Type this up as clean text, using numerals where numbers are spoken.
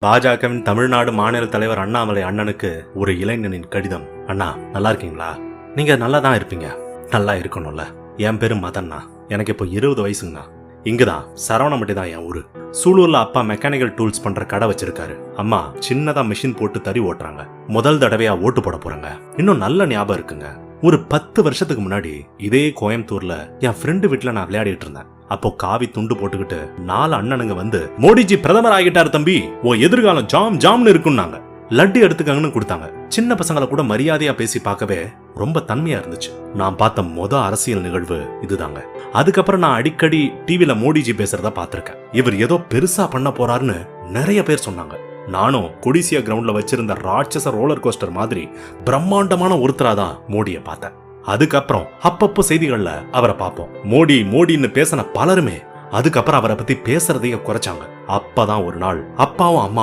பாஜகவின் தமிழ்நாடு மாநில தலைவர் அண்ணாமலை அண்ணனுக்கு ஒரு இளைஞனின் கடிதம். அண்ணா, நல்லா இருக்கீங்களா? நீங்க நல்லா தான் இருப்பீங்க, நல்லா இருக்கணும்ல. என் பேரு மதன்னா, எனக்கு இப்போ 20 வயசுங்கண்ணா. இங்குதான் சரவணம்பட்டி தான் என் ஊரு. சூலூர்ல அப்பா மெக்கானிக்கல் டூல்ஸ் பண்ற கடை வச்சிருக்காரு. அம்மா சின்னதா மிஷின் போட்டு தறி ஓட்டுறாங்க. முதல் தடவையா ஓட்டு போட போறாங்க. இன்னும் நல்ல ஞாபகம் இருக்குங்க. ஒரு 10 வருஷத்துக்கு முன்னாடி இதே கோயம்புத்தூர்ல என் ஃப்ரெண்டு வீட்டுல நான் விளையாடிட்டு இருந்தேன். அப்போ காவி துண்டு போட்டுக்கிட்டு 4 அண்ணனுங்க வந்து, மோடிஜி பிரதமர் ஆகிட்டாரு தம்பி, உன் எதிர்காலம் ஜாம் ஜாம்னு இருக்குன்னாங்க. லட்டு எடுத்துக்கங்கன்னு கொடுத்தாங்க. சின்ன பசங்களை கூட மரியாதையா பேசி பார்க்கவே ரொம்ப தன்மையா இருந்துச்சு. நான் பார்த்த அரசியல் நிகழ்வு இதுதாங்க. அதுக்கப்புறம் நான் அடிக்கடி டிவில மோடிஜி பேசுறத பார்த்திருக்கேன். இவர் ஏதோ பெருசா பண்ண போறாருன்னு நிறைய பேர் சொன்னாங்க. நானும் கொடிசியா கிரவுண்ட்ல வச்சிருந்த ராட்சச ரோலர் கோஸ்டர் மாதிரி பிரம்மாண்டமான ஒருத்தராதான் மோடியை பார்த்தேன். அதுக்கப்புறம் அப்பப்போ செய்திகள்ல அவரை பார்ப்போம். மோடி மோடின்னு பேசின பலருமே அதுக்கப்புறம் அவரை பத்தி பேசுறதையே குறைச்சாங்க. அப்பதான் ஒரு நாள் அப்பாவும் அம்மா